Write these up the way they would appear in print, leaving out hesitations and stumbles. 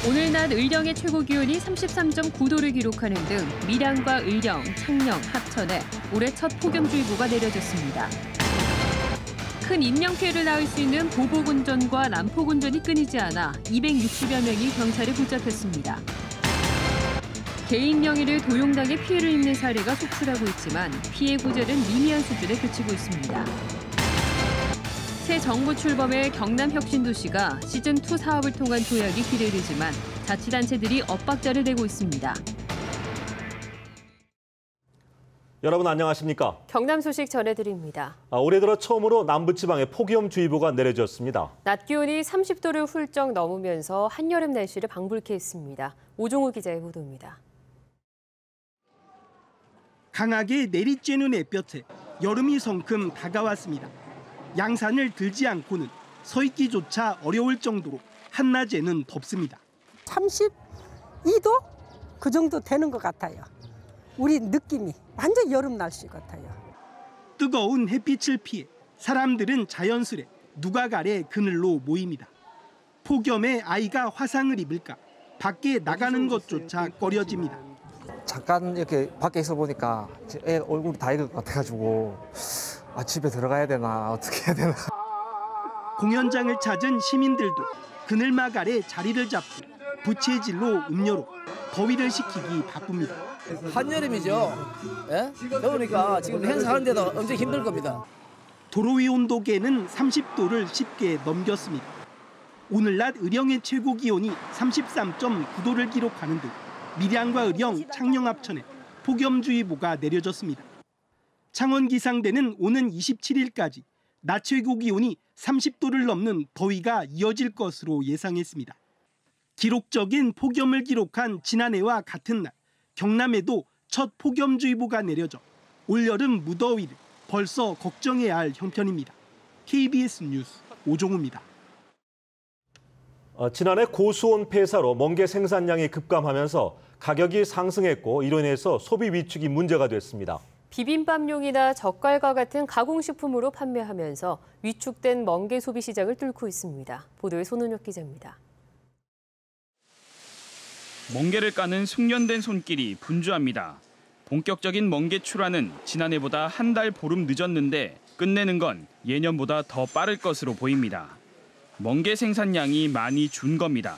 오늘 낮 의령의 최고 기온이 33.9도를 기록하는 등 밀양과 의령, 창녕, 합천에 올해 첫 폭염주의보가 내려졌습니다. 큰 인명 피해를 낳을 수 있는 보복운전과 난폭운전이 끊이지 않아 260여 명이 경찰에 붙잡혔습니다. 개인 명의를 도용당해 피해를 입는 사례가 속출하고 있지만 피해 구제는 미미한 수준에 그치고 있습니다. 새 정부 출범의 경남혁신도시가 시즌2 사업을 통한 도약이 기대되지만 자치단체들이 엇박자를 내고 있습니다. 여러분 안녕하십니까? 경남 소식 전해드립니다. 올해 들어 처음으로 남부지방에 폭염주의보가 내려졌습니다. 낮 기온이 30도를 훌쩍 넘으면서 한여름 날씨를 방불케 했습니다. 오종우 기자의 보도입니다. 강하게 내리쬐는 햇볕에 여름이 성큼 다가왔습니다. 양산을 들지 않고는 서 있기조차 어려울 정도로 한낮에는 덥습니다. 32도? 그 정도 되는 것 같아요. 우리 느낌이 완전 여름 날씨 같아요. 뜨거운 햇빛을 피해 사람들은 자연스레 누각 아래 그늘로 모입니다. 폭염에 아이가 화상을 입을까 밖에 나가는 것조차 꺼려집니다. 잠깐 이렇게 밖에 있어 보니까 애 얼굴이 다 익을 것 같아가지고 집에 들어가야 되나 어떻게 해야 되나. 공연장을 찾은 시민들도 그늘막 아래 자리를 잡고 부채질로 음료로 더위를 식히기 바쁩니다. 한여름이죠. 예? 그러니까 지금 행사하는데도 엄청 힘들 겁니다. 도로 위 온도계는 30도를 쉽게 넘겼습니다. 오늘 낮 의령의 최고 기온이 33.9도를 기록하는 등 밀양과 의령, 창녕 합천에 폭염주의보가 내려졌습니다. 창원 기상대는 오는 27일까지 낮 최고 기온이 30도를 넘는 더위가 이어질 것으로 예상했습니다. 기록적인 폭염을 기록한 지난해와 같은 날 경남에도 첫 폭염주의보가 내려져 올여름 무더위를 벌써 걱정해야 할 형편입니다. KBS 뉴스 오종우입니다. 지난해 고수온 폐사로 멍게 생산량이 급감하면서 가격이 상승했고 이로 인해서 소비 위축이 문제가 됐습니다. 비빔밥용이나 젓갈과 같은 가공식품으로 판매하면서 위축된 멍게 소비 시장을 뚫고 있습니다. 보도에 손은혁 기자입니다. 멍게를 까는 숙련된 손길이 분주합니다. 본격적인 멍게 출하는 지난해보다 한 달 보름 늦었는데 끝내는 건 예년보다 더 빠를 것으로 보입니다. 멍게 생산량이 많이 준 겁니다.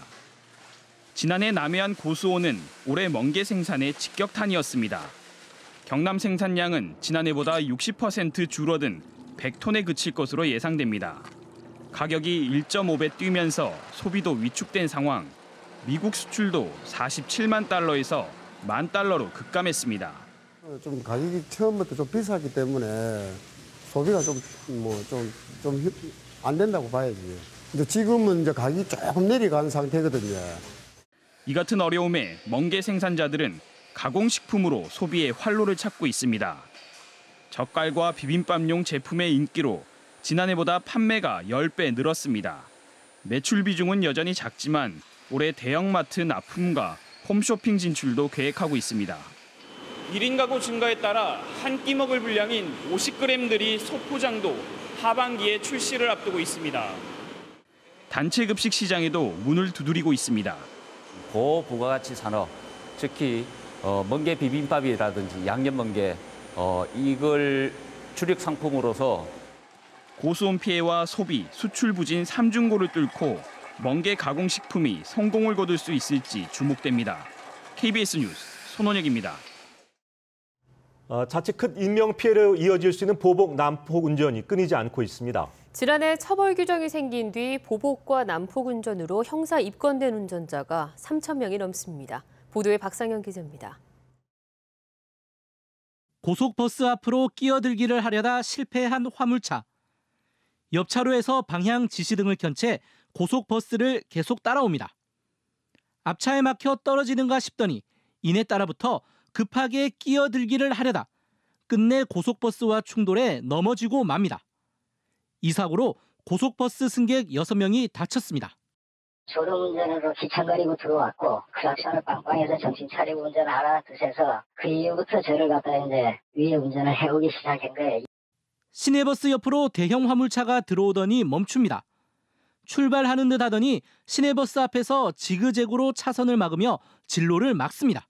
지난해 남해안 고수온은 올해 멍게 생산의 직격탄이었습니다. 경남 생산량은 지난해보다 60% 줄어든 100톤에 그칠 것으로 예상됩니다. 가격이 1.5배 뛰면서 소비도 위축된 상황. 미국 수출도 47만 달러에서 1만 달러로 급감했습니다. 좀 가격이 처음부터 좀 비쌌기 때문에 소비가 좀 안 된다고 봐야지. 근데 지금은 이제 가격이 조금 내려간 상태거든요. 이 같은 어려움에 멍게 생산자들은 가공식품으로 소비의 활로를 찾고 있습니다. 젓갈과 비빔밥용 제품의 인기로 지난해보다 판매가 10배 늘었습니다. 매출 비중은 여전히 작지만 올해 대형마트 납품과 홈쇼핑 진출도 계획하고 있습니다. 1인 가구 증가에 따라 한 끼 먹을 분량인 50g들이 소포장도 하반기에 출시를 앞두고 있습니다. 단체 급식 시장에도 문을 두드리고 있습니다. 고부가가치 산업, 특히 멍게 비빔밥이라든지 양념 멍게 이걸 주력 상품으로서 고수온 피해와 소비, 수출 부진 3중고를 뚫고 멍게 가공식품이 성공을 거둘 수 있을지 주목됩니다. KBS 뉴스 손원혁입니다. 자칫 큰 인명 피해로 이어질 수 있는 보복, 난폭 운전이 끊이지 않고 있습니다. 지난해 처벌 규정이 생긴 뒤 보복과 난폭 운전으로 형사 입건된 운전자가 3천 명이 넘습니다. 보도에 박상현 기자입니다. 고속버스 앞으로 끼어들기를 하려다 실패한 화물차. 옆차로에서 방향 지시등을 켠 채 고속버스를 계속 따라옵니다. 앞차에 막혀 떨어지는가 싶더니 이내 따라붙어 급하게 끼어들기를 하려다 끝내 고속버스와 충돌해 넘어지고 맙니다. 이 사고로 고속버스 승객 6명이 다쳤습니다. 졸음운전으로 귀창거리고 들어왔고 클락션을 빵빵해서 정신 차리고 운전 알아두셔서 그 이후부터 저를 갖다 이제 위에 운전을 해오기 시작한 거예요. 시내버스 옆으로 대형 화물차가 들어오더니 멈춥니다. 출발하는 듯 하더니 시내버스 앞에서 지그재그로 차선을 막으며 진로를 막습니다.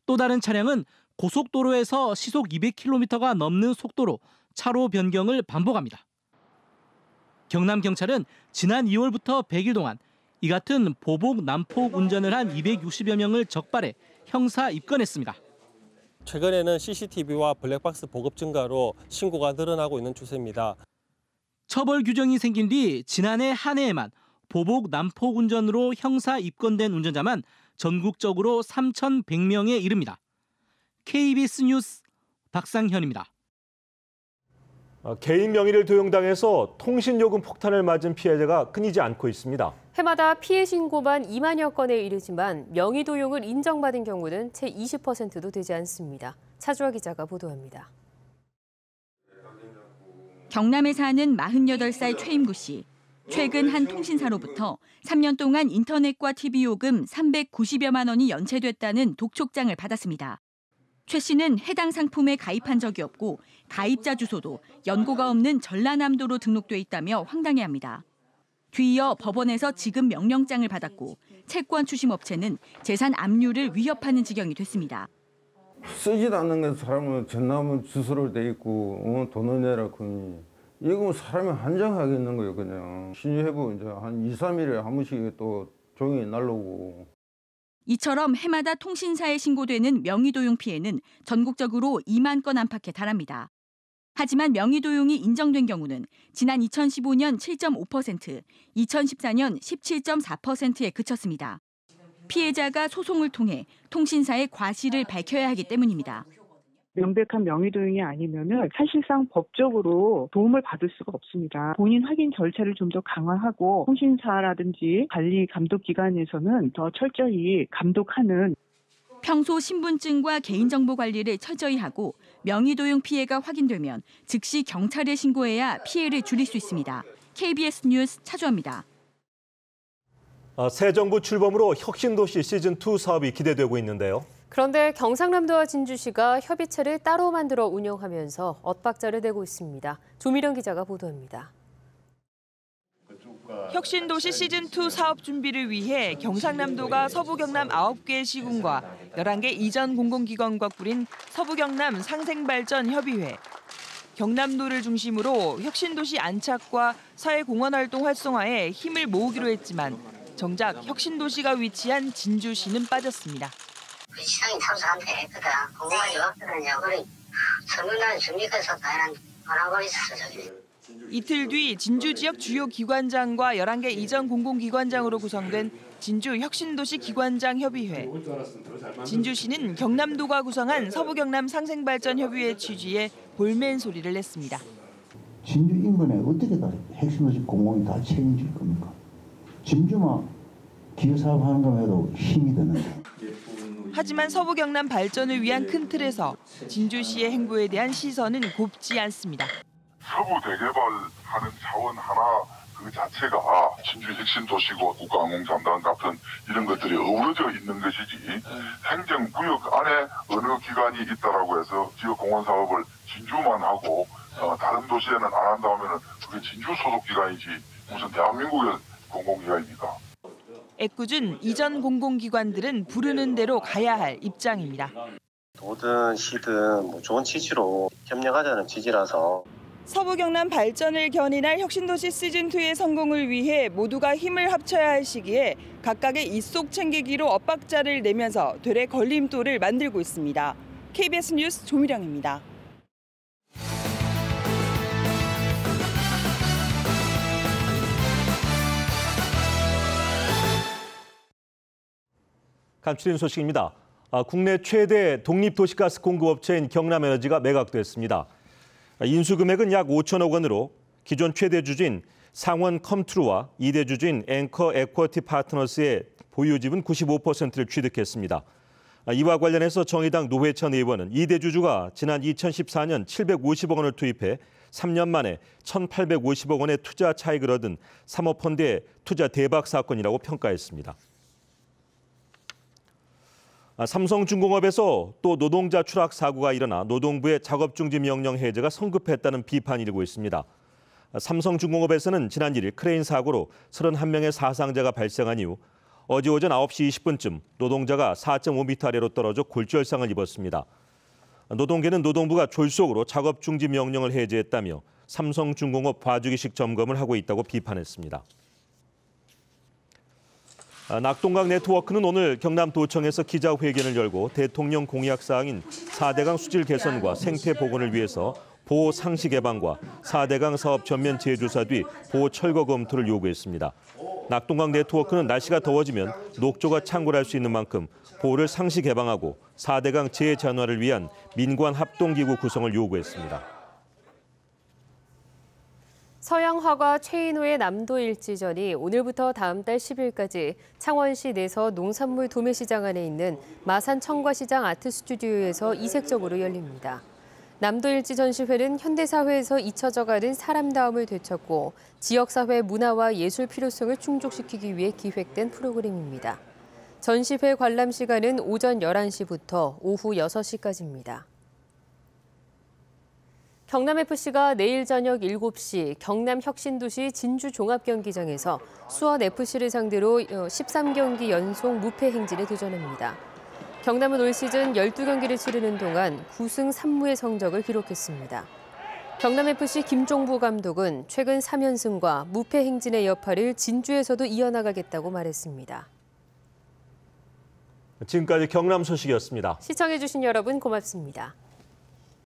또 다른 차량은 고속도로에서 시속 200km가 넘는 속도로 차로 변경을 반복합니다. 경남경찰은 지난 2월부터 100일 동안 이 같은 보복 난폭 운전을 한 260여 명을 적발해 형사 입건했습니다. 최근에는 CCTV와 블랙박스 보급 증가로 신고가 늘어나고 있는 추세입니다. 처벌 규정이 생긴 뒤 지난해 한 해에만 보복 난폭 운전으로 형사 입건된 운전자만 전국적으로 3,100명에 이릅니다. KBS 뉴스 박상현입니다. 개인 명의를 도용당해서 통신요금 폭탄을 맞은 피해자가 끊이지 않고 있습니다. 해마다 피해 신고만 2만여 건에 이르지만 명의 도용을 인정받은 경우는 채 20%도 되지 않습니다. 차주아 기자가 보도합니다. 경남에 사는 48살 최임구 씨. 최근 한 통신사로부터 3년 동안 인터넷과 TV 요금 390여만 원이 연체됐다는 독촉장을 받았습니다. 최 씨는 해당 상품에 가입한 적이 없고 가입자 주소도 연고가 없는 전라남도로 등록돼 있다며 황당해합니다. 뒤이어 법원에서 지급 명령장을 받았고 채권 추심업체는 재산 압류를 위협하는 지경이 됐습니다. 쓰지도 않는 게 사람은 전남 주소로 돼 있고 돈을 내라 그러니 이거 사람이 한정하겠는 거예요. 그냥 신유해보 이제 한 2, 3일에 한 번씩 또 종이 날라오고. 이처럼 해마다 통신사에 신고되는 명의도용 피해는 전국적으로 2만 건 안팎에 달합니다. 하지만 명의도용이 인정된 경우는 지난 2015년 7.5%, 2014년 17.4%에 그쳤습니다. 피해자가 소송을 통해 통신사의 과실을 밝혀야 하기 때문입니다. 명백한 명의도용이 아니면은 사실상 법적으로 도움을 받을 수가 없습니다. 본인 확인 절차를 좀 더 강화하고 통신사라든지 관리 감독 기관에서는 더 철저히 감독하는. 평소 신분증과 개인정보 관리를 철저히 하고 명의도용 피해가 확인되면 즉시 경찰에 신고해야 피해를 줄일 수 있습니다. KBS 뉴스 차주아입니다. 새 정부 출범으로 혁신도시 시즌2 사업이 기대되고 있는데요. 그런데 경상남도와 진주시가 협의체를 따로 만들어 운영하면서 엇박자를 내고 있습니다. 조미령 기자가 보도합니다. 혁신도시 시즌2 사업 준비를 위해 경상남도가 서부경남 9개 시군과 11개 이전 공공기관과 꾸린 서부경남 상생발전협의회. 경남도를 중심으로 혁신도시 안착과 사회공헌활동 활성화에 힘을 모으기로 했지만 정작 혁신도시가 위치한 진주시는 빠졌습니다. 시장이 탐사한테 했거든. 공간이 없거든요. 그래 서문난 준비해서 다양한 안 하고 있었어 저기. 이틀 뒤 진주 지역 주요 기관장과 11개 이전 공공기관장으로 구성된 진주 혁신도시 기관장 협의회. 진주시는 경남도가 구성한 서부경남 상생발전협의회 취지에 볼멘 소리를 냈습니다. 진주 인근에 어떻게 다 핵심도시 공공이 다 책임질 겁니까? 진주만 기여사업하는 것만 해도 힘이 드는데. 하지만 서부경남 발전을 위한 큰 틀에서 진주시의 행보에 대한 시선은 곱지 않습니다. 서부 대개발하는 차원 하나 그 자체가 진주 혁신도시고 국가항공잠단 같은 이런 것들이 어우러져 있는 것이지 행정구역 안에 어느 기관이 있다라고 해서 지역공헌 사업을 진주만 하고 다른 도시에는 안 한다 하면은 그게 진주 소속 기관이지 무슨 대한민국의 공공기관입니까? 애꿎은 이전 공공기관들은 부르는 대로 가야 할 입장입니다. 도든 시든 좋은 취지로 협력하자는 취지라서. 서부경남 발전을 견인할 혁신도시 시즌2의 성공을 위해 모두가 힘을 합쳐야 할 시기에 각각의 입속 챙기기로 엇박자를 내면서 되레 걸림돌을 만들고 있습니다. KBS 뉴스 조미령입니다. 간추린 소식입니다. 국내 최대 독립도시가스 공급업체인 경남에너지가 매각됐습니다. 인수금액은 약 5천억 원으로 기존 최대 주주인 상원 컴트루와 2대 주주인 앵커 에쿼티 파트너스의 보유 지분 95%를 취득했습니다. 이와 관련해서 정의당 노회찬 의원은 2대 주주가 지난 2014년 750억 원을 투입해 3년 만에 1,850억 원의 투자 차익을 얻은 사모펀드의 투자 대박 사건이라고 평가했습니다. 삼성중공업에서 또 노동자 추락 사고가 일어나 노동부의 작업 중지 명령 해제가 성급했다는 비판이 일고 있습니다. 삼성중공업에서는 지난 1일 크레인 사고로 31명의 사상자가 발생한 이후 어제 오전 9시 20분쯤 노동자가 4.5m 아래로 떨어져 골절상을 입었습니다. 노동계는 노동부가 졸속으로 작업 중지 명령을 해제했다며 삼성중공업 봐주기식 점검을 하고 있다고 비판했습니다. 낙동강 네트워크는 오늘 경남도청에서 기자회견을 열고 대통령 공약 사항인 4대강 수질 개선과 생태 복원을 위해서 보호 상시 개방과 4대강 사업 전면 재조사 뒤 보호 철거 검토를 요구했습니다. 낙동강 네트워크는 날씨가 더워지면 녹조가 창궐할 수 있는 만큼 보호를 상시 개방하고 4대강 재잔화를 위한 민관 합동기구 구성을 요구했습니다. 서양화가 최인호의 남도일지전이 오늘부터 다음 달 10일까지 창원시 내서 농산물 도매시장 안에 있는 마산 청과시장 아트스튜디오에서 이색적으로 열립니다. 남도일지 전시회는 현대사회에서 잊혀져가는 사람다움을 되찾고 지역사회 문화와 예술 필요성을 충족시키기 위해 기획된 프로그램입니다. 전시회 관람 시간은 오전 11시부터 오후 6시까지입니다. 경남FC가 내일 저녁 7시 경남 혁신도시 진주종합경기장에서 수원FC를 상대로 13경기 연속 무패 행진에 도전합니다. 경남은 올 시즌 12경기를 치르는 동안 9승 3무의 성적을 기록했습니다. 경남FC 김종부 감독은 최근 3연승과 무패 행진의 여파를 진주에서도 이어나가겠다고 말했습니다. 지금까지 경남 소식이었습니다. 시청해주신 여러분 고맙습니다.